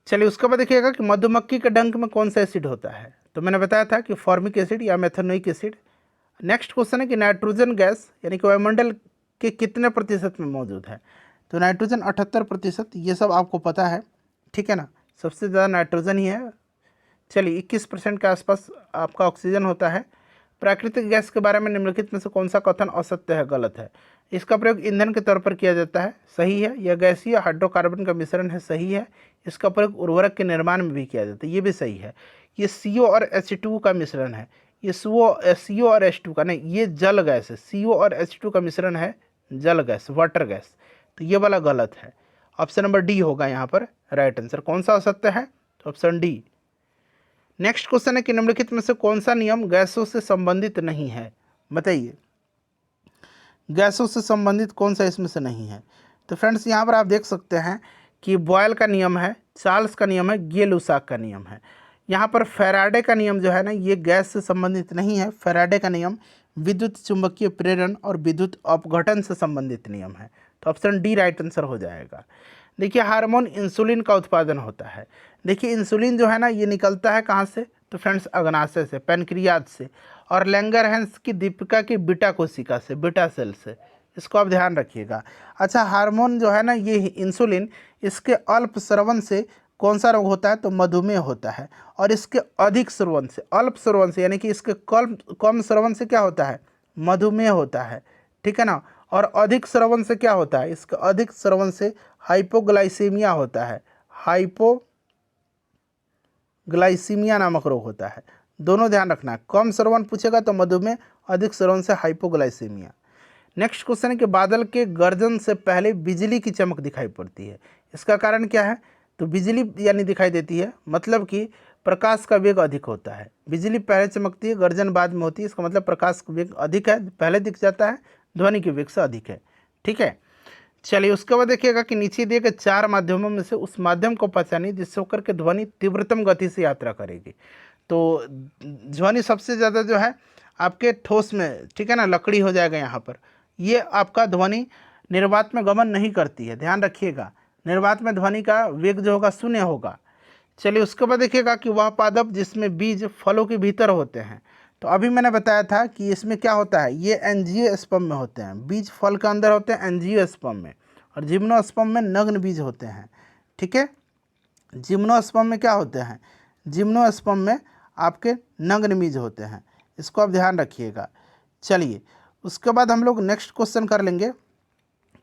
चलिए उसके बाद देखिएगा कि मधुमक्खी के डंक में कौन सा एसिड होता है? तो मैंने बताया था कि फॉर्मिक एसिड या मेथनोइक एसिड। नेक्स्ट क्वेश्चन है कि नाइट्रोजन गैस यानी कि वायुमंडल के कितने प्रतिशत में मौजूद है? तो नाइट्रोजन 78%, ये सब आपको पता है, ठीक है ना, सबसे ज़्यादा नाइट्रोजन ही है। चलिए 21% के आसपास आपका ऑक्सीजन होता है। प्राकृतिक गैस के बारे में निम्नलिखित में से कौन सा कथन असत्य है, गलत है? इसका प्रयोग ईंधन के तौर पर किया जाता है, सही है। यह गैसीय हाइड्रोकार्बन का मिश्रण है, सही है। इसका प्रयोग उर्वरक के निर्माण में भी किया जाता है, ये भी सही है। ये CO और H2 का मिश्रण है, ये CO और H2 का नहीं, ये जल गैस है। CO और H2 का मिश्रण है जल गैस, वाटर गैस। तो ये वाला गलत है, ऑप्शन नंबर डी होगा यहाँ पर राइट आंसर। कौन सा असत्य है? तो ऑप्शन डी। नेक्स्ट क्वेश्चन है कि निम्नलिखित में से कौन सा नियम गैसों से संबंधित नहीं है? बताइए गैसों से संबंधित कौन सा इसमें से नहीं है? तो फ्रेंड्स यहाँ पर आप देख सकते हैं कि बॉयल का नियम है, चार्ल्स का नियम है, गे-लुसाक का नियम है। यहाँ पर फैराडे का नियम जो है ना, ये गैस से संबंधित नहीं है। फैराडे का नियम विद्युत चुंबकीय प्रेरण और विद्युत अपघटन से संबंधित नियम है। तो ऑप्शन डी राइट आंसर हो जाएगा। देखिए हार्मोन इंसुलिन का उत्पादन होता है। देखिए इंसुलिन जो है ना ये निकलता है कहाँ से? तो फ्रेंड्स अग्नाशय से, पैनक्रियाज से, और लैंगरहैंस की दीपिका की बीटा कोशिका से, बीटा सेल से। इसको आप ध्यान रखिएगा। अच्छा हार्मोन जो है ना ये इंसुलिन, इसके अल्प स्रवन से कौन सा रोग होता है? तो मधुमेह होता है। और इसके अधिक स्रवन से, अल्प स्रवन से यानी कि इसके कम स्रवन से क्या होता है? मधुमेह होता है, ठीक है ना। और अधिक स्रवन से क्या होता है? इसके अधिक स्रवन से हाइपोग्लाइसीमिया होता है, हाइपोग्लाइसीमिया नामक रोग होता है। दोनों ध्यान रखना है, कम श्रवण पूछेगा तो मधुमेह, अधिक श्रवण से हाइपोग्लाइसीमिया। नेक्स्ट क्वेश्चन है कि बादल के गर्जन से पहले बिजली की चमक दिखाई पड़ती है, इसका कारण क्या है? तो बिजली यानी दिखाई देती है, मतलब कि प्रकाश का वेग अधिक होता है। बिजली पहले चमकती है, गर्जन बाद में होती है, इसका मतलब प्रकाश का वेग अधिक है, पहले दिख जाता है, ध्वनि के वेग से अधिक है। ठीक है, चलिए उसके बाद देखिएगा कि नीचे दिए गए 4 माध्यमों में से उस माध्यम को पहचानिए जिससे होकर के ध्वनि तीव्रतम गति से यात्रा करेगी। तो ध्वनि सबसे ज़्यादा जो है आपके ठोस में, ठीक है ना, लकड़ी हो जाएगा यहाँ पर। ये आपका ध्वनि निर्वात में गमन नहीं करती है, ध्यान रखिएगा। निर्वात में ध्वनि का वेग जो होगा 0 होगा। चलिए उसके बाद देखिएगा कि वह पादप जिसमें बीज फलों के भीतर होते हैं। तो अभी मैंने बताया था कि इसमें क्या होता है, ये एंजियोस्पर्म में होते हैं, बीज फल के अंदर होते हैं एंजियोस्पर्म में, और जिम्नोस्पर्म में नग्न बीज होते हैं। ठीक है, जिम्नोस्पर्म में क्या होते हैं, जिम्नोस्पर्म में आपके नग्न बीज होते हैं, इसको आप ध्यान रखिएगा। चलिए उसके बाद हम लोग नेक्स्ट क्वेश्चन कर लेंगे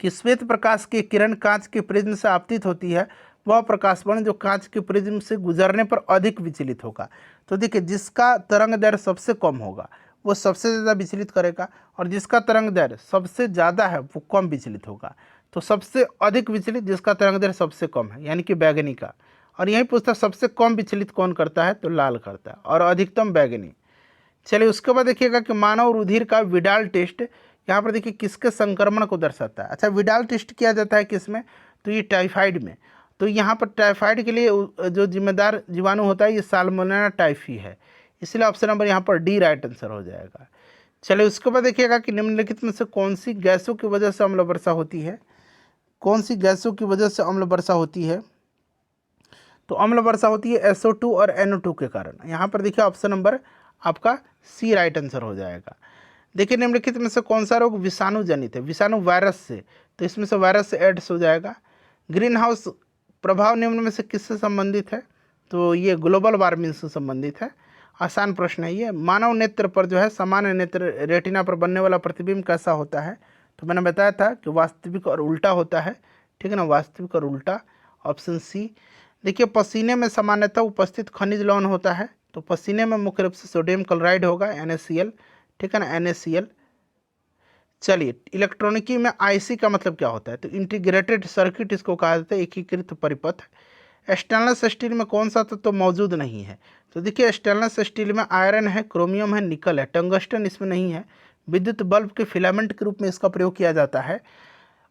कि श्वेत प्रकाश की किरण कांच के प्रिज्म से आपतित होती है, वह प्रकाशवर्ण जो कांच के प्रिज्म से गुजरने पर अधिक विचलित होगा। तो देखिए जिसका तरंग दैर्घ्य सबसे कम होगा वो सबसे ज़्यादा विचलित करेगा, और जिसका तरंग दैर्घ्य सबसे ज़्यादा है वो कम विचलित होगा। तो सबसे अधिक विचलित जिसका तरंग दैर्घ्य सबसे कम है, यानी कि बैगनी का। और यही पूछता है सबसे कम विचलित कौन करता है, तो लाल करता है, और अधिकतम बैगनी। चलिए उसके बाद देखिएगा कि मानव रुधिर का विडाल टेस्ट, यहाँ पर देखिए किसके संक्रमण को दर्शाता है। अच्छा, विडाल टेस्ट किया जाता है किसमें, तो ये टाइफाइड में। तो यहाँ पर टाइफाइड के लिए जो जिम्मेदार जीवाणु होता है ये साल्मोनेला टाइफी है, इसलिए ऑप्शन नंबर यहाँ पर डी राइट आंसर हो जाएगा। चलिए उसके बाद देखिएगा कि निम्नलिखित में से कौन सी गैसों की वजह से अम्ल वर्षा होती है, कौन सी गैसों की वजह से अम्ल वर्षा होती है। तो अम्ल वर्षा होती है SO2 और NO2 के कारण। यहाँ पर देखिए ऑप्शन नंबर आपका सी राइट आंसर हो जाएगा। देखिए निम्नलिखित में से कौन सा रोग विषाणु जनित है, विषाणु वायरस से, तो इसमें से वायरस से एड्स हो जाएगा। ग्रीन हाउस प्रभाव निम्न में से किससे संबंधित है, तो ये ग्लोबल वार्मिंग से संबंधित है। आसान प्रश्न है ये। मानव नेत्र पर जो है सामान्य नेत्र रेटिना पर बनने वाला प्रतिबिंब कैसा होता है, तो मैंने बताया था कि वास्तविक और उल्टा होता है। ठीक है ना, वास्तविक और उल्टा, ऑप्शन सी। देखिए पसीने में सामान्यतः उपस्थित खनिज लवण होता है, तो पसीने में मुख्य रूप से सोडियम क्लोराइड होगा, NaCl। ठीक है ना, NaCl। चलिए इलेक्ट्रॉनिकी में IC का मतलब क्या होता है, तो इंटीग्रेटेड सर्किट इसको कहा जाता है, एकीकृत परिपथ। स्टेनलेस स्टील में कौन सा तत्व तो मौजूद नहीं है, तो देखिए स्टेनलेस स्टील में आयरन है, क्रोमियम है, निकल है, टंगस्टन इसमें नहीं है। विद्युत बल्ब के फिलामेंट के रूप में इसका प्रयोग किया जाता है।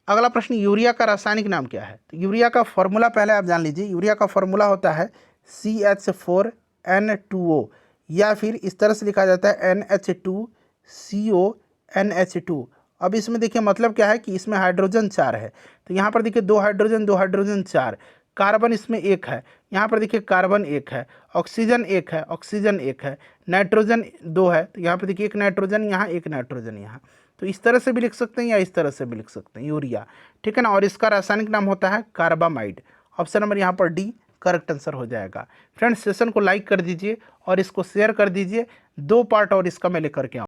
अगला प्रश्न, यूरिया का रासायनिक नाम क्या है, तो यूरिया का फॉर्मूला पहले आप जान लीजिए। यूरिया का फॉर्मूला होता है CH4N2O, या फिर इस तरह से लिखा जाता है NH2CONH2। अब इसमें देखिए मतलब क्या है कि इसमें हाइड्रोजन 4 है, तो यहाँ पर देखिए 2 हाइड्रोजन 2 हाइड्रोजन 4, कार्बन इसमें 1 है, यहाँ पर देखिए कार्बन 1 है, ऑक्सीजन 1 है, ऑक्सीजन 1 है, नाइट्रोजन 2 है, तो यहाँ पर देखिए 1 नाइट्रोजन यहाँ, 1 नाइट्रोजन यहाँ। तो इस तरह से भी लिख सकते हैं या इस तरह से भी लिख सकते हैं, यूरिया। ठीक है ना, और इसका रासायनिक नाम होता है कार्बामाइड। ऑप्शन नंबर यहाँ पर डी करेक्ट आंसर हो जाएगा। फ्रेंड्स सेशन को लाइक कर दीजिए और इसको शेयर कर दीजिए। 2 पार्ट और इसका मैं लेकर के आऊँ।